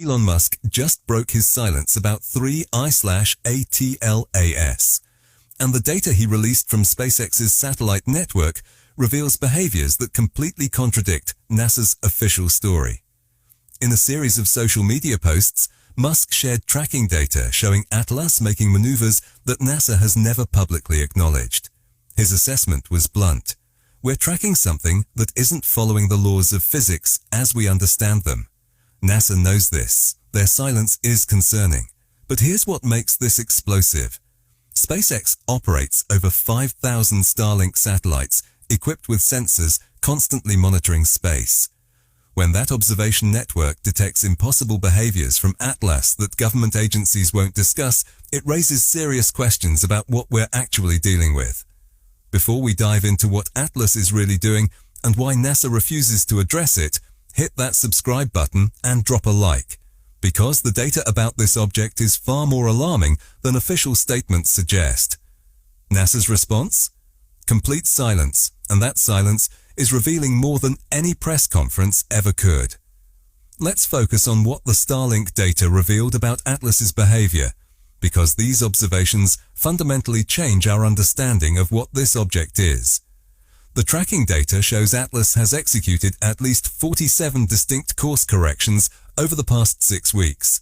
Elon Musk just broke his silence about 3I/ATLAS, and the data he released from SpaceX's satellite network reveals behaviors that completely contradict NASA's official story. In a series of social media posts, Musk shared tracking data showing Atlas making maneuvers that NASA has never publicly acknowledged. His assessment was blunt. We're tracking something that isn't following the laws of physics as we understand them. NASA knows this. Their silence is concerning. But here's what makes this explosive. SpaceX operates over 5,000 Starlink satellites equipped with sensors constantly monitoring space. When that observation network detects impossible behaviors from Atlas that government agencies won't discuss, it raises serious questions about what we're actually dealing with. Before we dive into what Atlas is really doing and why NASA refuses to address it, hit that subscribe button and drop a like, because the data about this object is far more alarming than official statements suggest. NASA's response? Complete silence, and that silence is revealing more than any press conference ever could. Let's focus on what the Starlink data revealed about Atlas's behavior, because these observations fundamentally change our understanding of what this object is. The tracking data shows Atlas has executed at least 47 distinct course corrections over the past 6 weeks.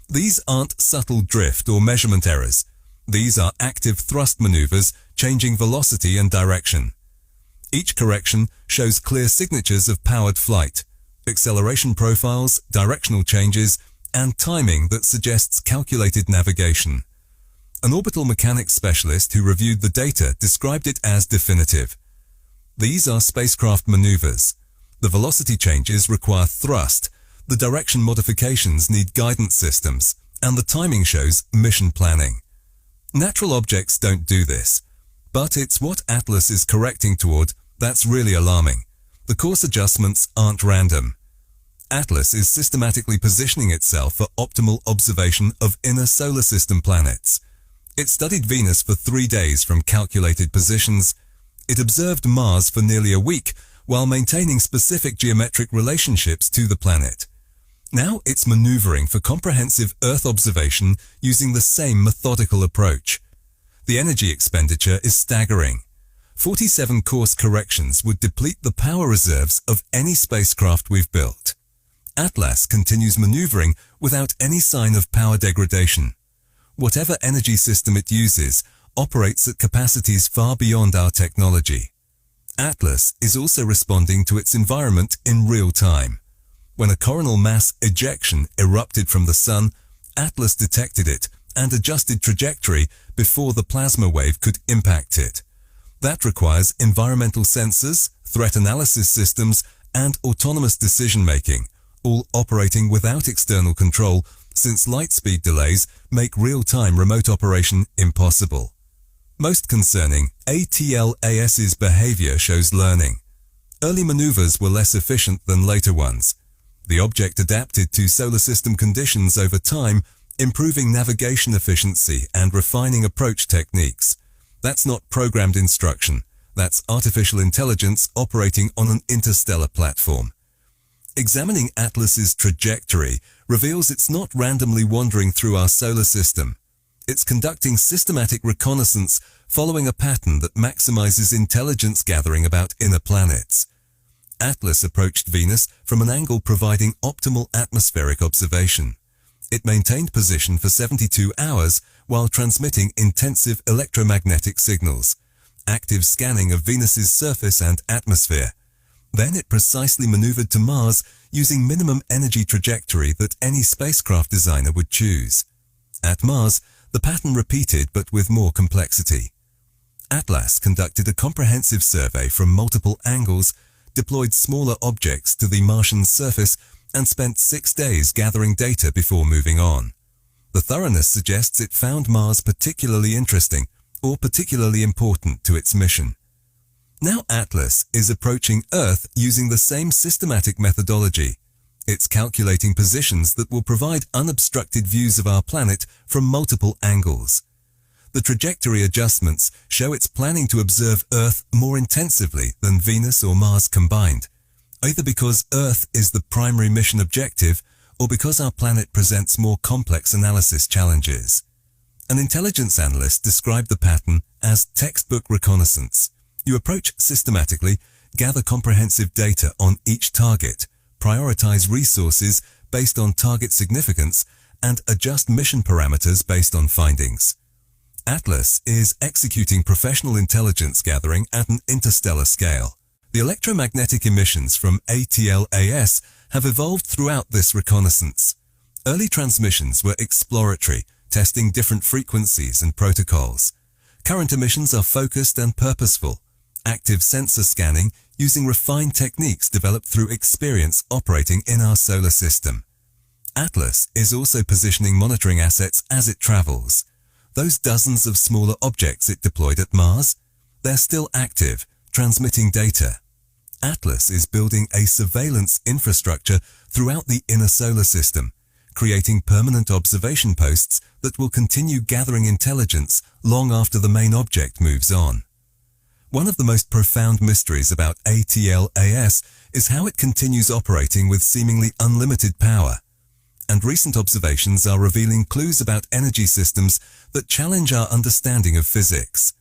These aren't subtle drift or measurement errors. These are active thrust maneuvers changing velocity and direction. Each correction shows clear signatures of powered flight, acceleration profiles, directional changes, and timing that suggests calculated navigation. An orbital mechanics specialist who reviewed the data described it as definitive. These are spacecraft maneuvers. The velocity changes require thrust, the direction modifications need guidance systems, and the timing shows mission planning. Natural objects don't do this, but it's what Atlas is correcting toward that's really alarming. The course adjustments aren't random. Atlas is systematically positioning itself for optimal observation of inner solar system planets. It studied Venus for 3 days from calculated positions. It observed Mars for nearly a week while maintaining specific geometric relationships to the planet. Now it's maneuvering for comprehensive Earth observation using the same methodical approach. The energy expenditure is staggering. 47 course corrections would deplete the power reserves of any spacecraft we've built. Atlas continues maneuvering without any sign of power degradation. Whatever energy system it uses operates at capacities far beyond our technology. Atlas is also responding to its environment in real time. When a coronal mass ejection erupted from the Sun, Atlas detected it and adjusted trajectory before the plasma wave could impact it. That requires environmental sensors, threat analysis systems, and autonomous decision-making, all operating without external control, since light speed delays make real-time remote operation impossible. Most concerning, ATLAS's behavior shows learning. Early maneuvers were less efficient than later ones. The object adapted to solar system conditions over time, improving navigation efficiency and refining approach techniques. That's not programmed instruction. That's artificial intelligence operating on an interstellar platform. Examining Atlas's trajectory reveals it's not randomly wandering through our solar system. It's conducting systematic reconnaissance following a pattern that maximizes intelligence gathering about inner planets. Atlas approached Venus from an angle providing optimal atmospheric observation. It maintained position for 72 hours while transmitting intensive electromagnetic signals, active scanning of Venus's surface and atmosphere. Then it precisely maneuvered to Mars using minimum energy trajectory that any spacecraft designer would choose. At Mars, the pattern repeated but with more complexity. Atlas conducted a comprehensive survey from multiple angles, deployed smaller objects to the Martian surface, and spent 6 days gathering data before moving on. The thoroughness suggests it found Mars particularly interesting or particularly important to its mission. Now Atlas is approaching Earth using the same systematic methodology. It's calculating positions that will provide unobstructed views of our planet from multiple angles. The trajectory adjustments show it's planning to observe Earth more intensively than Venus or Mars combined, either because Earth is the primary mission objective or because our planet presents more complex analysis challenges. An intelligence analyst described the pattern as textbook reconnaissance. You approach systematically, gather comprehensive data on each target, prioritize resources based on target significance, and adjust mission parameters based on findings. Atlas is executing professional intelligence gathering at an interstellar scale. The electromagnetic emissions from ATLAS have evolved throughout this reconnaissance. Early transmissions were exploratory, testing different frequencies and protocols. Current emissions are focused and purposeful, active sensor scanning using refined techniques developed through experience operating in our solar system. Atlas is also positioning monitoring assets as it travels. Those dozens of smaller objects it deployed at Mars, they're still active, transmitting data. Atlas is building a surveillance infrastructure throughout the inner solar system, creating permanent observation posts that will continue gathering intelligence long after the main object moves on. One of the most profound mysteries about ATLAS is how it continues operating with seemingly unlimited power. And recent observations are revealing clues about energy systems that challenge our understanding of physics.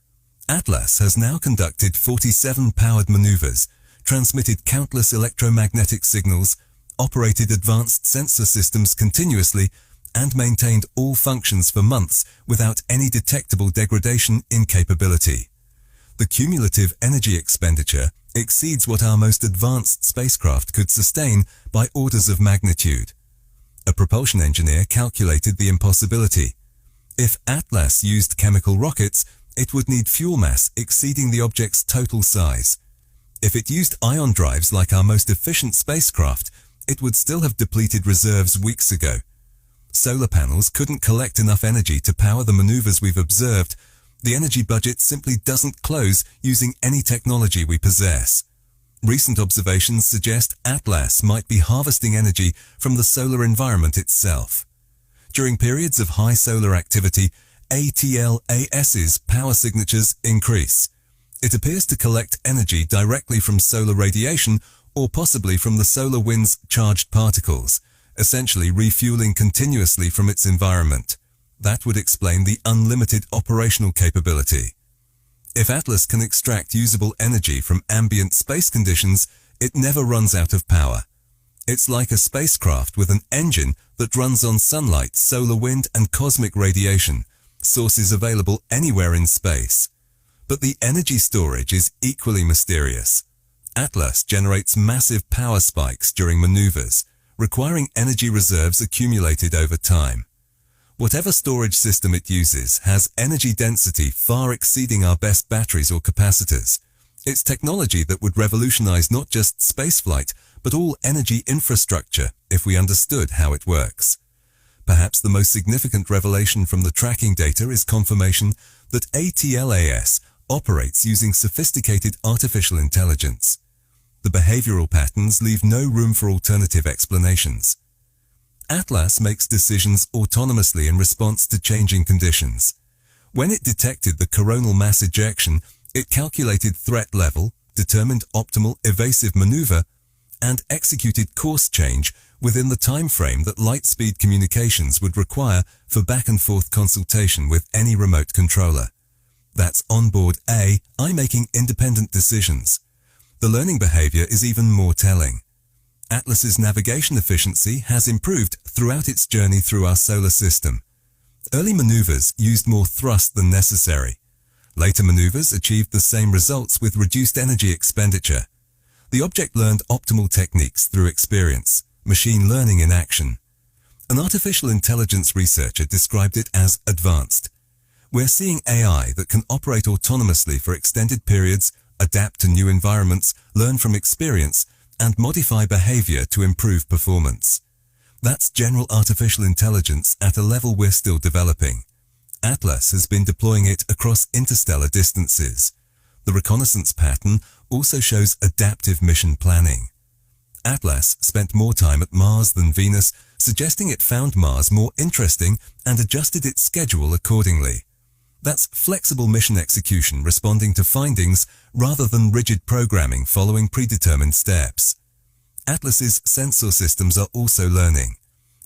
Atlas has now conducted 47 powered maneuvers, transmitted countless electromagnetic signals, operated advanced sensor systems continuously, and maintained all functions for months without any detectable degradation in capability. The cumulative energy expenditure exceeds what our most advanced spacecraft could sustain by orders of magnitude. A propulsion engineer calculated the impossibility. If Atlas used chemical rockets, it would need fuel mass exceeding the object's total size. If it used ion drives like our most efficient spacecraft, it would still have depleted reserves weeks ago. Solar panels couldn't collect enough energy to power the maneuvers we've observed. The energy budget simply doesn't close using any technology we possess. Recent observations suggest Atlas might be harvesting energy from the solar environment itself. During periods of high solar activity, ATLAS's power signatures increase. It appears to collect energy directly from solar radiation or possibly from the solar wind's charged particles, essentially refueling continuously from its environment. That would explain the unlimited operational capability. If Atlas can extract usable energy from ambient space conditions, it never runs out of power. It's like a spacecraft with an engine that runs on sunlight, solar wind, and cosmic radiation, sources available anywhere in space. But the energy storage is equally mysterious. Atlas generates massive power spikes during maneuvers, requiring energy reserves accumulated over time. Whatever storage system it uses has energy density far exceeding our best batteries or capacitors. It's technology that would revolutionize not just spaceflight, but all energy infrastructure if we understood how it works. Perhaps the most significant revelation from the tracking data is confirmation that ATLAS operates using sophisticated artificial intelligence. The behavioral patterns leave no room for alternative explanations. Atlas makes decisions autonomously in response to changing conditions. When it detected the coronal mass ejection, it calculated threat level, determined optimal evasive maneuver, and executed course change within the time frame that light-speed communications would require for back-and-forth consultation with any remote controller. That's onboard AI making independent decisions. The learning behavior is even more telling. Atlas's navigation efficiency has improved throughout its journey through our solar system. Early maneuvers used more thrust than necessary. Later maneuvers achieved the same results with reduced energy expenditure. The object learned optimal techniques through experience, machine learning in action. An artificial intelligence researcher described it as advanced. We're seeing AI that can operate autonomously for extended periods, adapt to new environments, learn from experience, and modify behavior to improve performance. That's general artificial intelligence at a level we're still developing. Atlas has been deploying it across interstellar distances. The reconnaissance pattern also shows adaptive mission planning. Atlas spent more time at Mars than Venus, suggesting it found Mars more interesting and adjusted its schedule accordingly. That's flexible mission execution responding to findings rather than rigid programming following predetermined steps. Atlas's sensor systems are also learning.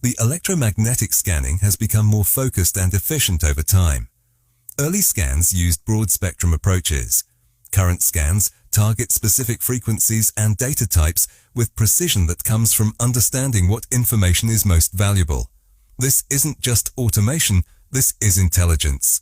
The electromagnetic scanning has become more focused and efficient over time. Early scans used broad-spectrum approaches. Current scans target specific frequencies and data types with precision that comes from understanding what information is most valuable. This isn't just automation, this is intelligence.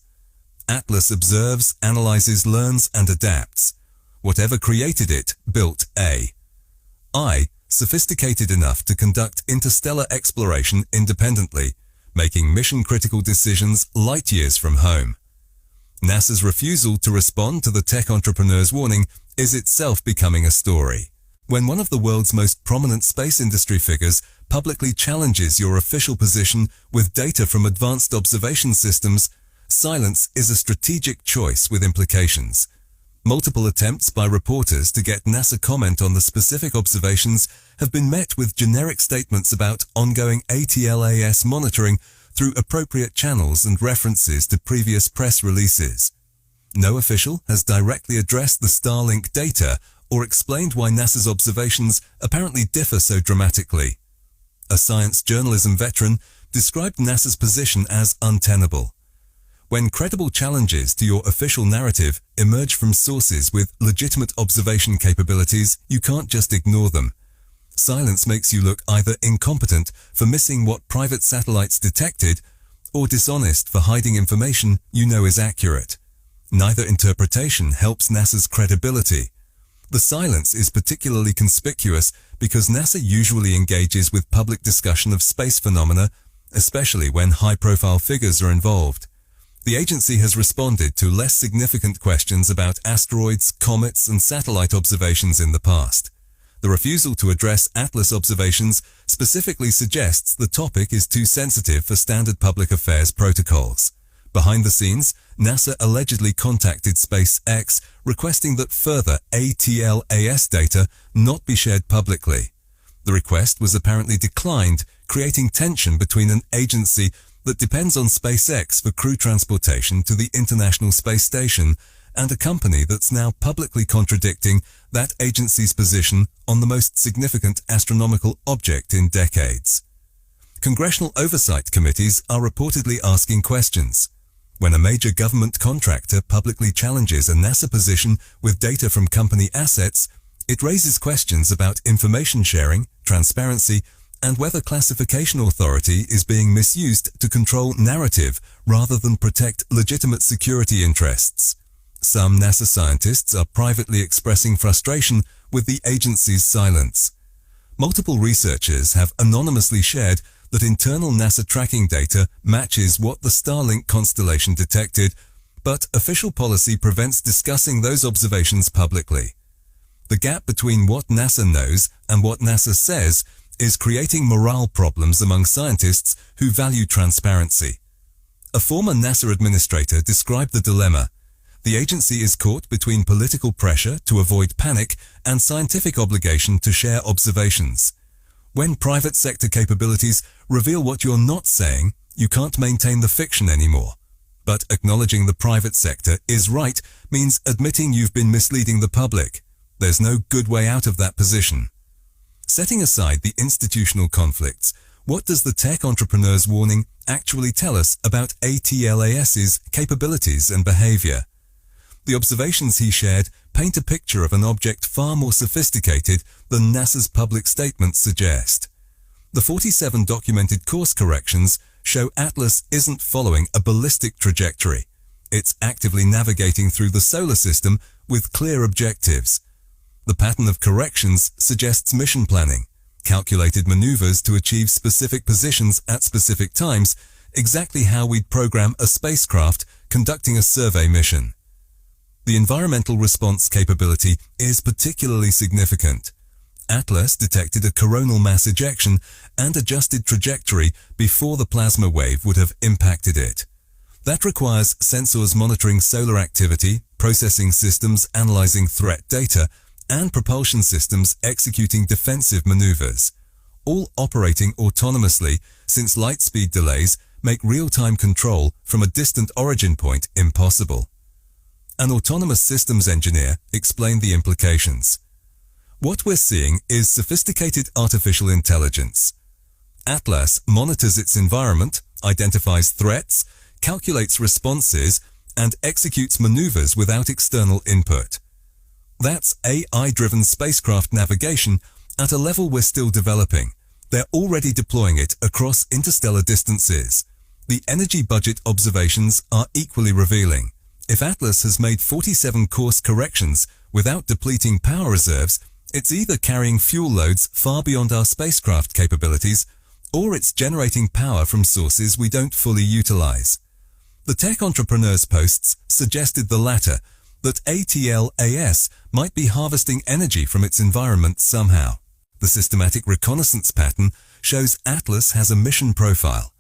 Atlas observes, analyzes, learns, and adapts. Whatever created it built AI, sophisticated enough to conduct interstellar exploration independently, making mission-critical decisions light years from home. NASA's refusal to respond to the tech entrepreneur's warning is itself becoming a story. When one of the world's most prominent space industry figures publicly challenges your official position with data from advanced observation systems, silence is a strategic choice with implications. Multiple attempts by reporters to get NASA comment on the specific observations have been met with generic statements about ongoing ATLAS monitoring through appropriate channels and references to previous press releases. No official has directly addressed the Starlink data or explained why NASA's observations apparently differ so dramatically. A science journalism veteran described NASA's position as untenable. When credible challenges to your official narrative emerge from sources with legitimate observation capabilities, you can't just ignore them. Silence makes you look either incompetent for missing what private satellites detected, or dishonest for hiding information you know is accurate. Neither interpretation helps NASA's credibility. The silence is particularly conspicuous because NASA usually engages with public discussion of space phenomena, especially when high-profile figures are involved. The agency has responded to less significant questions about asteroids, comets, and satellite observations in the past. The refusal to address Atlas observations specifically suggests the topic is too sensitive for standard public affairs protocols. Behind the scenes, NASA allegedly contacted SpaceX requesting that further ATLAS data not be shared publicly. The request was apparently declined, creating tension between an agency that depends on SpaceX for crew transportation to the International Space Station and a company that's now publicly contradicting that agency's position on the most significant astronomical object in decades. Congressional oversight committees are reportedly asking questions. When a major government contractor publicly challenges a NASA position with data from company assets, it raises questions about information sharing, transparency, and whether classification authority is being misused to control narrative rather than protect legitimate security interests. Some NASA scientists are privately expressing frustration with the agency's silence. Multiple researchers have anonymously shared that internal NASA tracking data matches what the Starlink constellation detected, but official policy prevents discussing those observations publicly. The gap between what NASA knows and what NASA says is creating morale problems among scientists who value transparency. A former NASA administrator described the dilemma. The agency is caught between political pressure to avoid panic and scientific obligation to share observations. When private sector capabilities reveal what you're not saying, you can't maintain the fiction anymore. But acknowledging the private sector is right means admitting you've been misleading the public. There's no good way out of that position. Setting aside the institutional conflicts, what does the tech entrepreneur's warning actually tell us about ATLAS's capabilities and behavior? The observations he shared paint a picture of an object far more sophisticated than NASA's public statements suggest. The 47 documented course corrections show Atlas isn't following a ballistic trajectory. It's actively navigating through the solar system with clear objectives. The pattern of corrections suggests mission planning, calculated maneuvers to achieve specific positions at specific times, exactly how we'd program a spacecraft conducting a survey mission. The environmental response capability is particularly significant. Atlas detected a coronal mass ejection and adjusted trajectory before the plasma wave would have impacted it. That requires sensors monitoring solar activity, processing systems analyzing threat data, and propulsion systems executing defensive maneuvers, all operating autonomously since light speed delays make real-time control from a distant origin point impossible. An autonomous systems engineer explained the implications. What we're seeing is sophisticated artificial intelligence. Atlas monitors its environment, identifies threats, calculates responses, and executes maneuvers without external input. That's AI-driven spacecraft navigation at a level we're still developing. They're already deploying it across interstellar distances. The energy budget observations are equally revealing. If Atlas has made 47 course corrections without depleting power reserves, it's either carrying fuel loads far beyond our spacecraft capabilities, or it's generating power from sources we don't fully utilize. The tech entrepreneur's posts suggested the latter, that ATLAS might be harvesting energy from its environment somehow. The systematic reconnaissance pattern shows Atlas has a mission profile.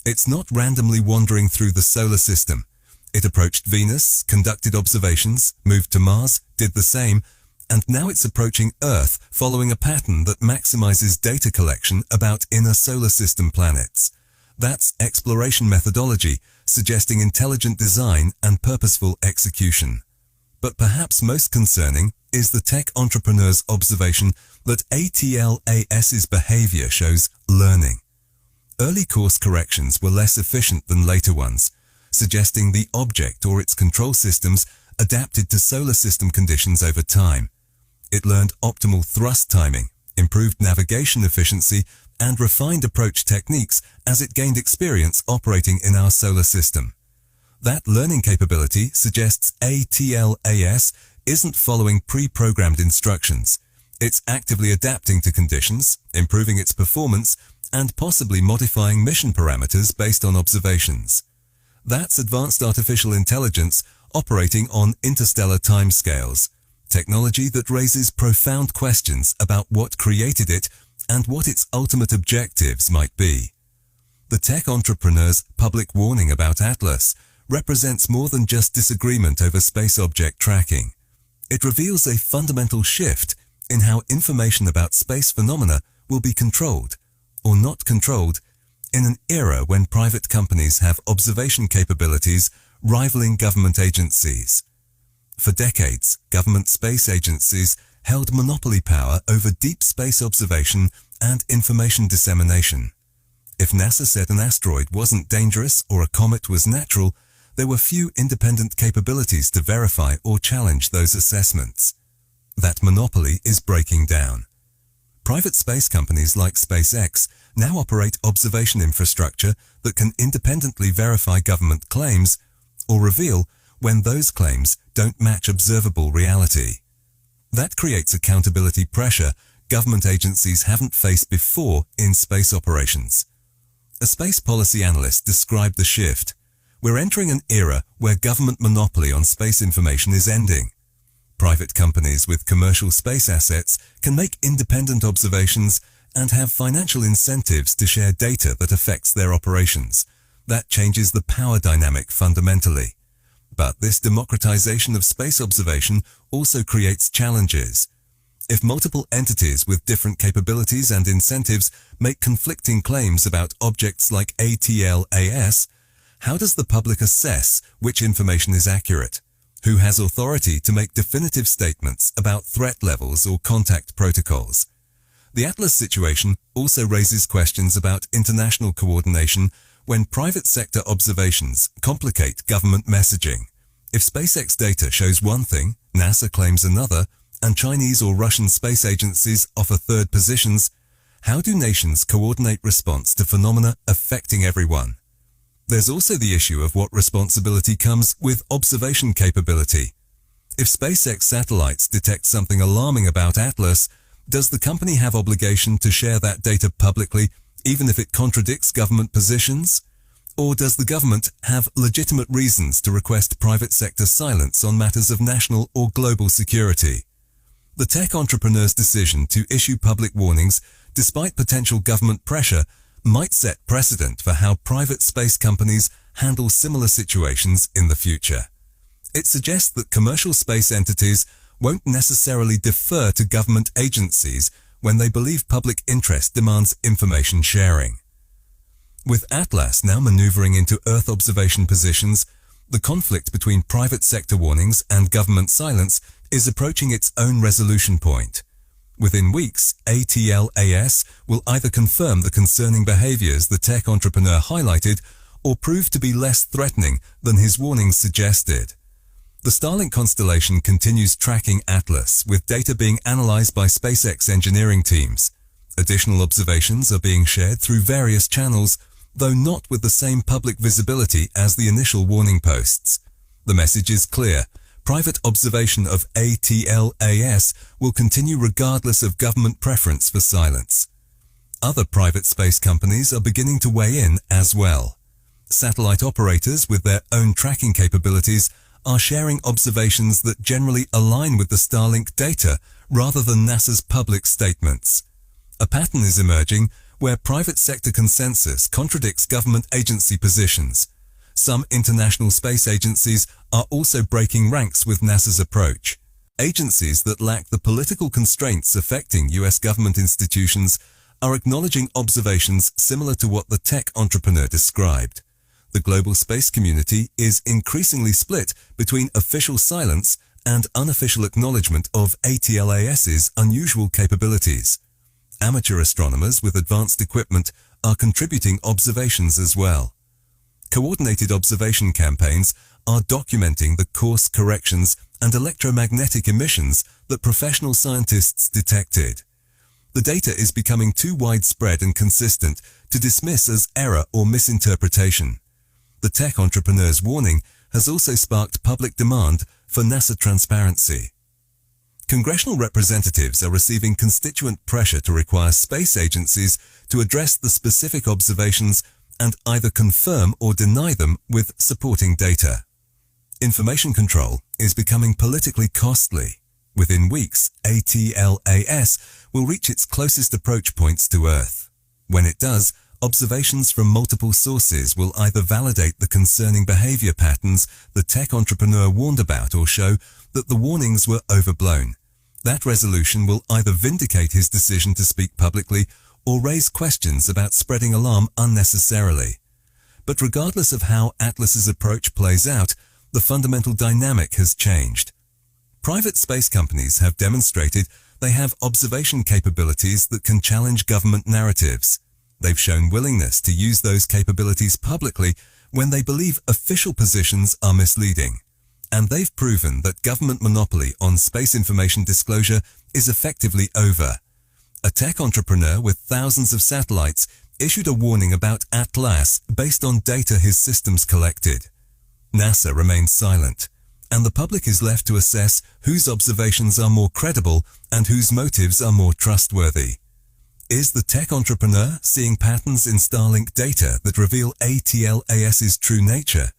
It's not randomly wandering through the solar system. It approached Venus, conducted observations, moved to Mars, did the same, and now it's approaching Earth following a pattern that maximizes data collection about inner solar system planets. That's exploration methodology, suggesting intelligent design and purposeful execution. But perhaps most concerning is the tech entrepreneur's observation that ATLAS's behavior shows learning. Early course corrections were less efficient than later ones, suggesting the object or its control systems adapted to solar system conditions over time. It learned optimal thrust timing, improved navigation efficiency, and refined approach techniques as it gained experience operating in our solar system. That learning capability suggests ATLAS isn't following pre-programmed instructions. It's actively adapting to conditions, improving its performance, and possibly modifying mission parameters based on observations. That's advanced artificial intelligence operating on interstellar timescales, technology that raises profound questions about what created it and what its ultimate objectives might be. The tech entrepreneur's public warning about Atlas represents more than just disagreement over space object tracking. It reveals a fundamental shift in how information about space phenomena will be controlled, or not controlled, in an era when private companies have observation capabilities rivaling government agencies. For decades, government space agencies held monopoly power over deep space observation and information dissemination. If NASA said an asteroid wasn't dangerous or a comet was natural, there were few independent capabilities to verify or challenge those assessments. That monopoly is breaking down. Private space companies like SpaceX now operate observation infrastructure that can independently verify government claims or reveal when those claims don't match observable reality. That creates accountability pressure government agencies haven't faced before in space operations. A space policy analyst described the shift. We're entering an era where government monopoly on space information is ending. Private companies with commercial space assets can make independent observations and have financial incentives to share data that affects their operations. That changes the power dynamic fundamentally. But this democratization of space observation also creates challenges. If multiple entities with different capabilities and incentives make conflicting claims about objects like ATLAS, how does the public assess which information is accurate? Who has authority to make definitive statements about threat levels or contact protocols? The Atlas situation also raises questions about international coordination when private sector observations complicate government messaging. If SpaceX data shows one thing, NASA claims another, and Chinese or Russian space agencies offer third positions, how do nations coordinate response to phenomena affecting everyone? There's also the issue of what responsibility comes with observation capability. If SpaceX satellites detect something alarming about Atlas, does the company have obligation to share that data publicly, even if it contradicts government positions? Or does the government have legitimate reasons to request private sector silence on matters of national or global security? The tech entrepreneur's decision to issue public warnings, despite potential government pressure, might set precedent for how private space companies handle similar situations in the future. It suggests that commercial space entities won't necessarily defer to government agencies when they believe public interest demands information sharing. With Atlas now maneuvering into Earth observation positions, the conflict between private sector warnings and government silence is approaching its own resolution point. Within weeks, ATLAS will either confirm the concerning behaviors the tech entrepreneur highlighted or prove to be less threatening than his warnings suggested. The Starlink constellation continues tracking Atlas, with data being analyzed by SpaceX engineering teams. Additional observations are being shared through various channels, though not with the same public visibility as the initial warning posts. The message is clear. Private observation of ATLAS will continue regardless of government preference for silence. Other private space companies are beginning to weigh in as well. Satellite operators with their own tracking capabilities are sharing observations that generally align with the Starlink data rather than NASA's public statements. A pattern is emerging where private sector consensus contradicts government agency positions. Some international space agencies are also breaking ranks with NASA's approach. Agencies that lack the political constraints affecting US government institutions are acknowledging observations similar to what the tech entrepreneur described. The global space community is increasingly split between official silence and unofficial acknowledgement of ATLAS's unusual capabilities. Amateur astronomers with advanced equipment are contributing observations as well. Coordinated observation campaigns are documenting the course corrections and electromagnetic emissions that professional scientists detected. The data is becoming too widespread and consistent to dismiss as error or misinterpretation. The tech entrepreneur's warning has also sparked public demand for NASA transparency. Congressional representatives are receiving constituent pressure to require space agencies to address the specific observations and either confirm or deny them with supporting data. Information control is becoming politically costly. Within weeks, ATLAS will reach its closest approach points to Earth. When it does, observations from multiple sources will either validate the concerning behavior patterns the tech entrepreneur warned about or show that the warnings were overblown. That resolution will either vindicate his decision to speak publicly or raise questions about spreading alarm unnecessarily. But regardless of how Atlas's approach plays out, the fundamental dynamic has changed. Private space companies have demonstrated they have observation capabilities that can challenge government narratives. They've shown willingness to use those capabilities publicly when they believe official positions are misleading. And they've proven that government monopoly on space information disclosure is effectively over. A tech entrepreneur with thousands of satellites issued a warning about Atlas based on data his systems collected. NASA remains silent, and the public is left to assess whose observations are more credible and whose motives are more trustworthy. Is the tech entrepreneur seeing patterns in Starlink data that reveal ATLAS's true nature?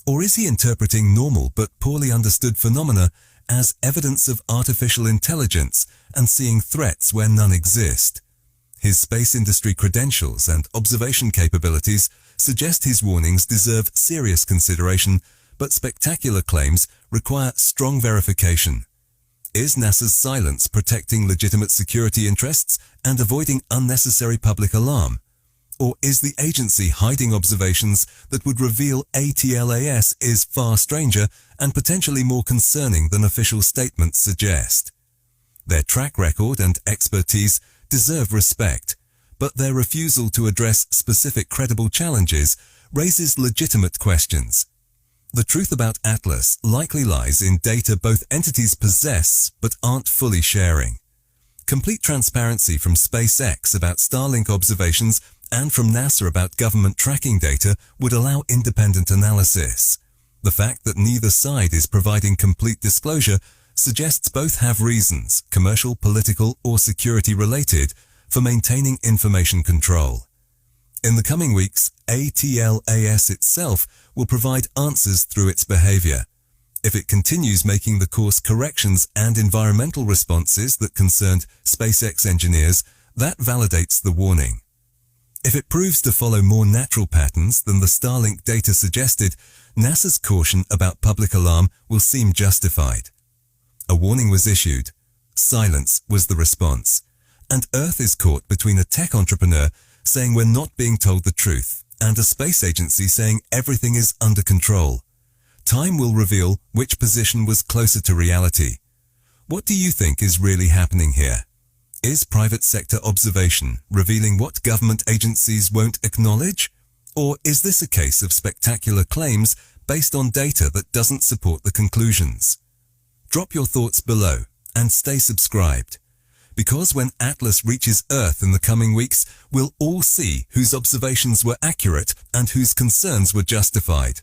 Or is he interpreting normal but poorly understood phenomena as evidence of artificial intelligence and seeing threats where none exist? His space industry credentials and observation capabilities suggest his warnings deserve serious consideration, but spectacular claims require strong verification. Is NASA's silence protecting legitimate security interests and avoiding unnecessary public alarm? Or is the agency hiding observations that would reveal ATLAS is far stranger and potentially more concerning than official statements suggest? Their track record and expertise deserve respect, but their refusal to address specific credible challenges raises legitimate questions. The truth about Atlas likely lies in data both entities possess but aren't fully sharing. Complete transparency from SpaceX about Starlink observations and from NASA about government tracking data would allow independent analysis. The fact that neither side is providing complete disclosure suggests both have reasons, commercial, political, or security-related, for maintaining information control. In the coming weeks, ATLAS itself will provide answers through its behavior. If it continues making the course corrections and environmental responses that concerned SpaceX engineers, that validates the warning. If it proves to follow more natural patterns than the Starlink data suggested, NASA's caution about public alarm will seem justified. A warning was issued. Silence was the response. And Earth is caught between a tech entrepreneur saying we're not being told the truth and a space agency saying everything is under control. Time will reveal which position was closer to reality. What do you think is really happening here? Is private sector observation revealing what government agencies won't acknowledge? Or is this a case of spectacular claims based on data that doesn't support the conclusions? Drop your thoughts below and stay subscribed, because when Atlas reaches Earth in the coming weeks, we'll all see whose observations were accurate and whose concerns were justified.